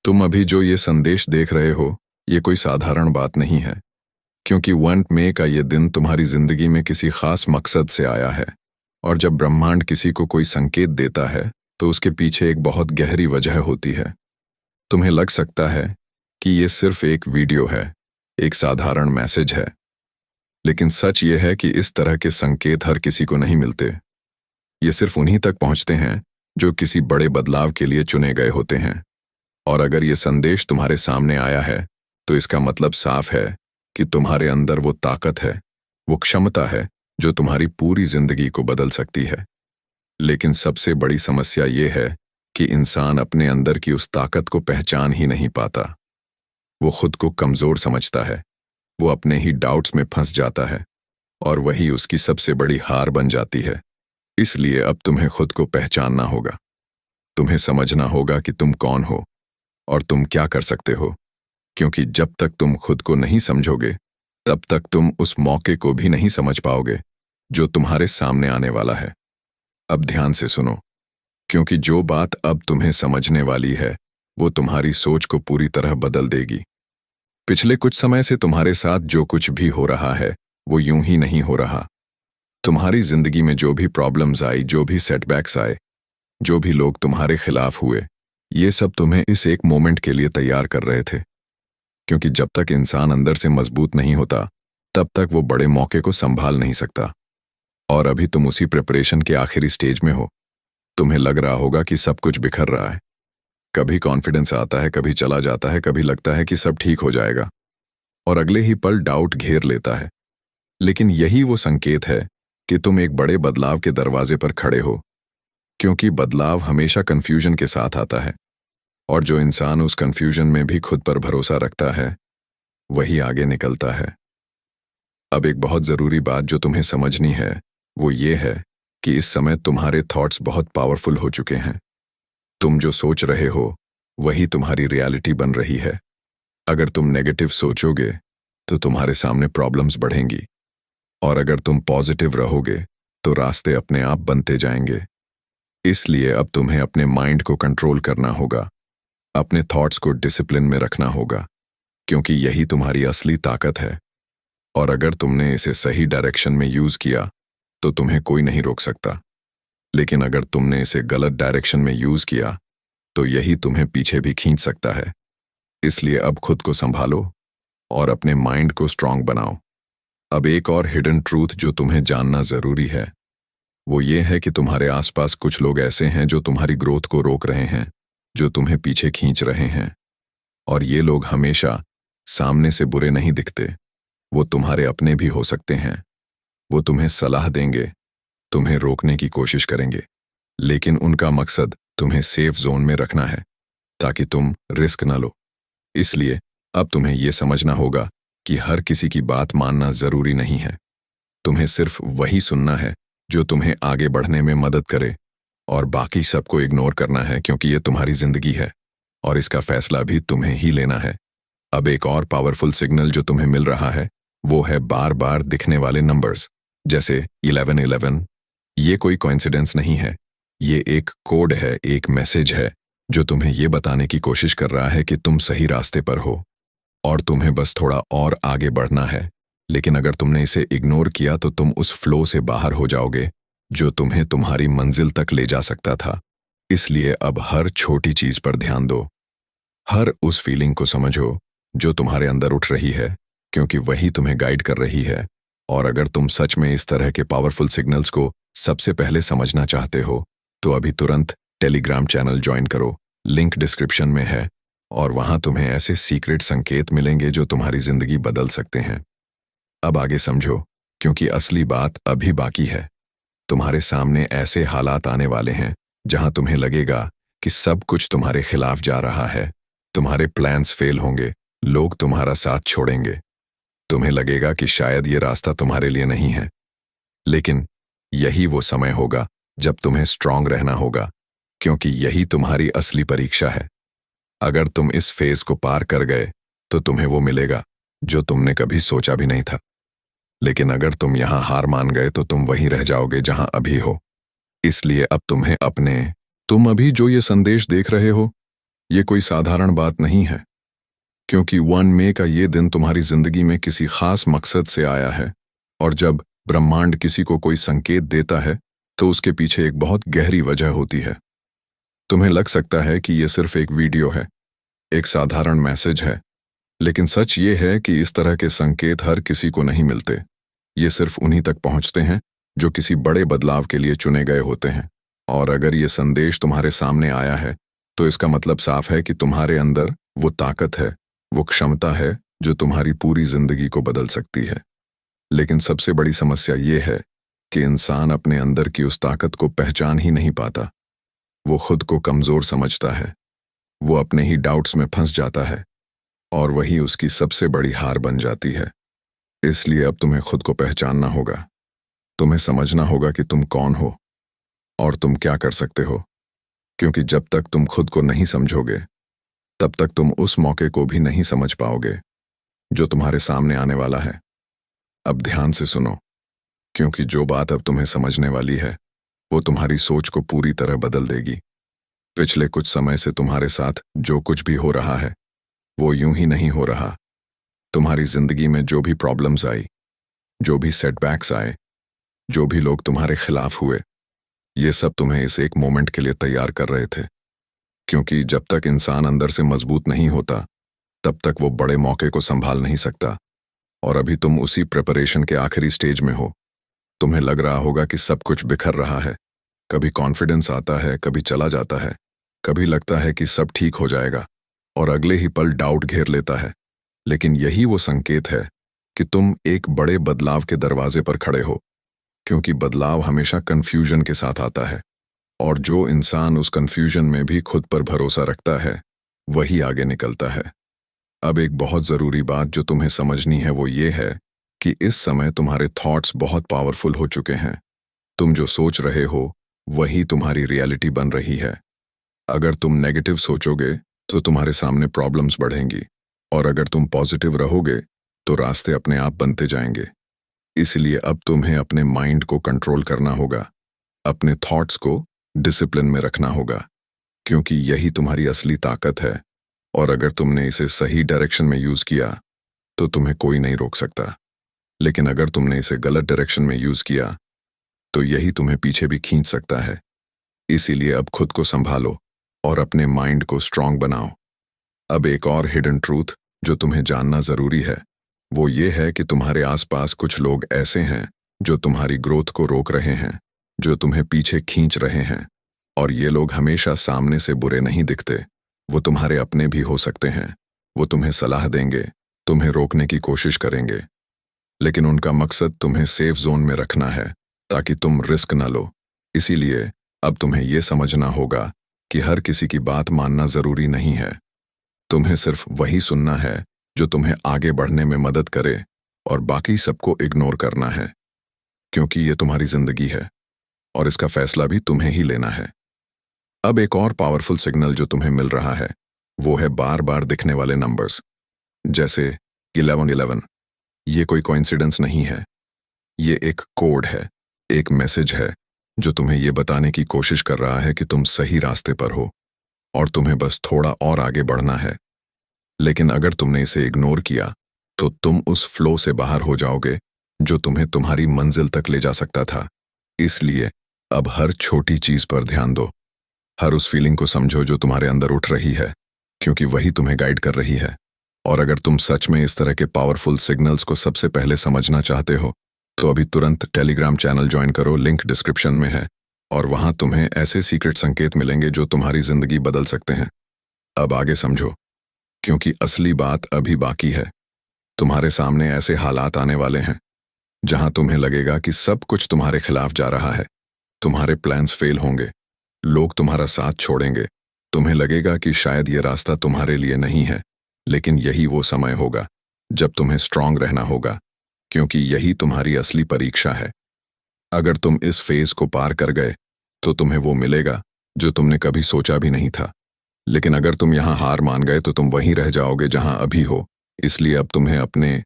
तुम अभी जो ये संदेश देख रहे हो, ये कोई साधारण बात नहीं है, क्योंकि 1 मई का ये दिन तुम्हारी जिंदगी में किसी खास मकसद से आया है। और जब ब्रह्मांड किसी को कोई संकेत देता है, तो उसके पीछे एक बहुत गहरी वजह होती है। तुम्हें लग सकता है कि ये सिर्फ एक वीडियो है, एक साधारण मैसेज है, लेकिन सच ये है कि इस तरह के संकेत हर किसी को नहीं मिलते। ये सिर्फ उन्हीं तक पहुंचते हैं जो किसी बड़े बदलाव के लिए चुने गए होते हैं। और अगर ये संदेश तुम्हारे सामने आया है, तो इसका मतलब साफ है कि तुम्हारे अंदर वो ताकत है, वो क्षमता है जो तुम्हारी पूरी जिंदगी को बदल सकती है। लेकिन सबसे बड़ी समस्या ये है कि इंसान अपने अंदर की उस ताकत को पहचान ही नहीं पाता। वो खुद को कमजोर समझता है, वो अपने ही डाउट्स में फंस जाता है, और वही उसकी सबसे बड़ी हार बन जाती है। इसलिए अब तुम्हें खुद को पहचानना होगा। तुम्हें समझना होगा कि तुम कौन हो और तुम क्या कर सकते हो, क्योंकि जब तक तुम खुद को नहीं समझोगे, तब तक तुम उस मौके को भी नहीं समझ पाओगे जो तुम्हारे सामने आने वाला है। अब ध्यान से सुनो, क्योंकि जो बात अब तुम्हें समझने वाली है, वो तुम्हारी सोच को पूरी तरह बदल देगी। पिछले कुछ समय से तुम्हारे साथ जो कुछ भी हो रहा है, वो यूं ही नहीं हो रहा। तुम्हारी जिंदगी में जो भी प्रॉब्लम्स आई, जो भी सेटबैक्स आए, जो भी लोग तुम्हारे खिलाफ हुए, ये सब तुम्हें इस एक मोमेंट के लिए तैयार कर रहे थे। क्योंकि जब तक इंसान अंदर से मजबूत नहीं होता, तब तक वो बड़े मौके को संभाल नहीं सकता। और अभी तुम उसी प्रिपरेशन के आखिरी स्टेज में हो। तुम्हें लग रहा होगा कि सब कुछ बिखर रहा है। कभी कॉन्फिडेंस आता है, कभी चला जाता है, कभी लगता है कि सब ठीक हो जाएगा, और अगले ही पल डाउट घेर लेता है। लेकिन यही वो संकेत है कि तुम एक बड़े बदलाव के दरवाजे पर खड़े हो, क्योंकि बदलाव हमेशा कंफ्यूजन के साथ आता है, और जो इंसान उस कंफ्यूजन में भी खुद पर भरोसा रखता है, वही आगे निकलता है। अब एक बहुत जरूरी बात जो तुम्हें समझनी है, वो ये है कि इस समय तुम्हारे थॉट्स बहुत पावरफुल हो चुके हैं। तुम जो सोच रहे हो, वही तुम्हारी रियलिटी बन रही है। अगर तुम नेगेटिव सोचोगे, तो तुम्हारे सामने प्रॉब्लम्स बढ़ेंगी, और अगर तुम पॉजिटिव रहोगे, तो रास्ते अपने आप बनते जाएंगे। इसलिए अब तुम्हें अपने माइंड को कंट्रोल करना होगा, अपने थॉट्स को डिसिप्लिन में रखना होगा, क्योंकि यही तुम्हारी असली ताकत है। और अगर तुमने इसे सही डायरेक्शन में यूज किया, तो तुम्हें कोई नहीं रोक सकता। लेकिन अगर तुमने इसे गलत डायरेक्शन में यूज किया, तो यही तुम्हें पीछे भी खींच सकता है। इसलिए अब खुद को संभालो और अपने माइंड को स्ट्रांग बनाओ। अब एक और हिडन ट्रूथ जो तुम्हें जानना जरूरी है, वो ये है कि तुम्हारे आसपास कुछ लोग ऐसे हैं जो तुम्हारी ग्रोथ को रोक रहे हैं, जो तुम्हें पीछे खींच रहे हैं। और ये लोग हमेशा सामने से बुरे नहीं दिखते, वो तुम्हारे अपने भी हो सकते हैं। वो तुम्हें सलाह देंगे, तुम्हें रोकने की कोशिश करेंगे, लेकिन उनका मकसद तुम्हें सेफ जोन में रखना है, ताकि तुम रिस्क न लो। इसलिए अब तुम्हें यह समझना होगा कि हर किसी की बात मानना जरूरी नहीं है। तुम्हें सिर्फ वही सुनना है जो तुम्हें आगे बढ़ने में मदद करे, और बाकी सबको इग्नोर करना है, क्योंकि ये तुम्हारी जिंदगी है और इसका फैसला भी तुम्हें ही लेना है। अब एक और पावरफुल सिग्नल जो तुम्हें मिल रहा है, वो है बार बार दिखने वाले नंबर्स, जैसे 1111। ये कोई कोइंसिडेंस नहीं है, ये एक कोड है, एक मैसेज है जो तुम्हें ये बताने की कोशिश कर रहा है कि तुम सही रास्ते पर हो और तुम्हें बस थोड़ा और आगे बढ़ना है। लेकिन अगर तुमने इसे इग्नोर किया, तो तुम उस फ्लो से बाहर हो जाओगे जो तुम्हें तुम्हारी मंजिल तक ले जा सकता था। इसलिए अब हर छोटी चीज पर ध्यान दो, हर उस फीलिंग को समझो जो तुम्हारे अंदर उठ रही है, क्योंकि वही तुम्हें गाइड कर रही है। और अगर तुम सच में इस तरह के पावरफुल सिग्नल्स को सबसे पहले समझना चाहते हो, तो अभी तुरंत टेलीग्राम चैनल ज्वाइन करो, लिंक डिस्क्रिप्शन में है, और वहां तुम्हें ऐसे सीक्रेट संकेत मिलेंगे जो तुम्हारी जिंदगी बदल सकते हैं। अब आगे समझो, क्योंकि असली बात अभी बाकी है। तुम्हारे सामने ऐसे हालात आने वाले हैं जहां तुम्हें लगेगा कि सब कुछ तुम्हारे खिलाफ जा रहा है, तुम्हारे प्लान्स फेल होंगे, लोग तुम्हारा साथ छोड़ेंगे, तुम्हें लगेगा कि शायद ये रास्ता तुम्हारे लिए नहीं है। लेकिन यही वो समय होगा जब तुम्हें स्ट्रांग रहना होगा, क्योंकि यही तुम्हारी असली परीक्षा है। अगर तुम इस फेज को पार कर गए, तो तुम्हें वो मिलेगा जो तुमने कभी सोचा भी नहीं था। लेकिन अगर तुम यहां हार मान गए, तो तुम वहीं रह जाओगे जहां अभी हो। इसलिए अब तुम अभी जो ये संदेश देख रहे हो, ये कोई साधारण बात नहीं है, क्योंकि 1 मई का ये दिन तुम्हारी जिंदगी में किसी खास मकसद से आया है। और जब ब्रह्मांड किसी को कोई संकेत देता है तो उसके पीछे एक बहुत गहरी वजह होती है। तुम्हें लग सकता है कि ये सिर्फ एक वीडियो है, एक साधारण मैसेज है, लेकिन सच ये है कि इस तरह के संकेत हर किसी को नहीं मिलते। ये सिर्फ उन्हीं तक पहुंचते हैं जो किसी बड़े बदलाव के लिए चुने गए होते हैं। और अगर ये संदेश तुम्हारे सामने आया है तो इसका मतलब साफ है कि तुम्हारे अंदर वो ताकत है, वो क्षमता है जो तुम्हारी पूरी जिंदगी को बदल सकती है। लेकिन सबसे बड़ी समस्या ये है कि इंसान अपने अंदर की उस ताकत को पहचान ही नहीं पाता। वो खुद को कमजोर समझता है, वो अपने ही डाउट्स में फंस जाता है, और वही उसकी सबसे बड़ी हार बन जाती है। इसलिए अब तुम्हें खुद को पहचानना होगा। तुम्हें समझना होगा कि तुम कौन हो और तुम क्या कर सकते हो, क्योंकि जब तक तुम खुद को नहीं समझोगे तब तक तुम उस मौके को भी नहीं समझ पाओगे जो तुम्हारे सामने आने वाला है। अब ध्यान से सुनो, क्योंकि जो बात अब तुम्हें समझने वाली है वो तुम्हारी सोच को पूरी तरह बदल देगी। पिछले कुछ समय से तुम्हारे साथ जो कुछ भी हो रहा है वो यूं ही नहीं हो रहा। तुम्हारी जिंदगी में जो भी प्रॉब्लम्स आई, जो भी सेटबैक्स आए, जो भी लोग तुम्हारे खिलाफ हुए, ये सब तुम्हें इस एक मोमेंट के लिए तैयार कर रहे थे। क्योंकि जब तक इंसान अंदर से मजबूत नहीं होता तब तक वो बड़े मौके को संभाल नहीं सकता। और अभी तुम उसी प्रिपरेशन के आखिरी स्टेज में हो। तुम्हें लग रहा होगा कि सब कुछ बिखर रहा है, कभी कॉन्फिडेंस आता है, कभी चला जाता है, कभी लगता है कि सब ठीक हो जाएगा, और अगले ही पल डाउट घेर लेता है। लेकिन यही वो संकेत है कि तुम एक बड़े बदलाव के दरवाजे पर खड़े हो, क्योंकि बदलाव हमेशा कन्फ्यूजन के साथ आता है, और जो इंसान उस कन्फ्यूजन में भी खुद पर भरोसा रखता है वही आगे निकलता है। अब एक बहुत ज़रूरी बात जो तुम्हें समझनी है वो ये है कि इस समय तुम्हारे थॉट्स बहुत पावरफुल हो चुके हैं। तुम जो सोच रहे हो वही तुम्हारी रियलिटी बन रही है। अगर तुम नेगेटिव सोचोगे तो तुम्हारे सामने प्रॉब्लम्स बढ़ेंगी, और अगर तुम पॉजिटिव रहोगे तो रास्ते अपने आप बनते जाएंगे। इसलिए अब तुम्हें अपने माइंड को कंट्रोल करना होगा, अपने थॉट्स को डिसिप्लिन में रखना होगा, क्योंकि यही तुम्हारी असली ताकत है। और अगर तुमने इसे सही डायरेक्शन में यूज किया तो तुम्हें कोई नहीं रोक सकता, लेकिन अगर तुमने इसे गलत डायरेक्शन में यूज किया तो यही तुम्हें पीछे भी खींच सकता है। इसीलिए अब खुद को संभालो और अपने माइंड को स्ट्रांग बनाओ। अब एक और हिडन ट्रूथ जो तुम्हें जानना जरूरी है वो ये है कि तुम्हारे आसपास कुछ लोग ऐसे हैं जो तुम्हारी ग्रोथ को रोक रहे हैं, जो तुम्हें पीछे खींच रहे हैं। और ये लोग हमेशा सामने से बुरे नहीं दिखते, वो तुम्हारे अपने भी हो सकते हैं। वो तुम्हें सलाह देंगे, तुम्हें रोकने की कोशिश करेंगे, लेकिन उनका मकसद तुम्हें सेफ जोन में रखना है ताकि तुम रिस्क न लो। इसीलिए अब तुम्हें यह समझना होगा कि हर किसी की बात मानना जरूरी नहीं है। तुम्हें सिर्फ वही सुनना है जो तुम्हें आगे बढ़ने में मदद करे, और बाकी सबको इग्नोर करना है, क्योंकि ये तुम्हारी जिंदगी है और इसका फैसला भी तुम्हें ही लेना है। अब एक और पावरफुल सिग्नल जो तुम्हें मिल रहा है वो है बार बार दिखने वाले नंबर्स, जैसे 1111। ये कोई कोइंसिडेंस नहीं है, ये एक कोड है, एक मैसेज है जो तुम्हें ये बताने की कोशिश कर रहा है कि तुम सही रास्ते पर हो और तुम्हें बस थोड़ा और आगे बढ़ना है। लेकिन अगर तुमने इसे इग्नोर किया तो तुम उस फ्लो से बाहर हो जाओगे जो तुम्हें तुम्हारी मंजिल तक ले जा सकता था। इसलिए अब हर छोटी चीज पर ध्यान दो, हर उस फीलिंग को समझो जो तुम्हारे अंदर उठ रही है, क्योंकि वही तुम्हें गाइड कर रही है। और अगर तुम सच में इस तरह के पावरफुल सिग्नल्स को सबसे पहले समझना चाहते हो तो अभी तुरंत टेलीग्राम चैनल ज्वाइन करो, लिंक डिस्क्रिप्शन में है, और वहां तुम्हें ऐसे सीक्रेट संकेत मिलेंगे जो तुम्हारी जिंदगी बदल सकते हैं। अब आगे समझो, क्योंकि असली बात अभी बाकी है। तुम्हारे सामने ऐसे हालात आने वाले हैं जहां तुम्हें लगेगा कि सब कुछ तुम्हारे खिलाफ जा रहा है, तुम्हारे प्लान्स फेल होंगे, लोग तुम्हारा साथ छोड़ेंगे, तुम्हें लगेगा कि शायद ये रास्ता तुम्हारे लिए नहीं है। लेकिन यही वो समय होगा जब तुम्हें स्ट्रांग रहना होगा, क्योंकि यही तुम्हारी असली परीक्षा है। अगर तुम इस फेज को पार कर गए तो तुम्हें वो मिलेगा जो तुमने कभी सोचा भी नहीं था। लेकिन अगर तुम यहाँ हार मान गए तो तुम वहीं रह जाओगे जहां अभी हो। इसलिए अब तुम्हें अपने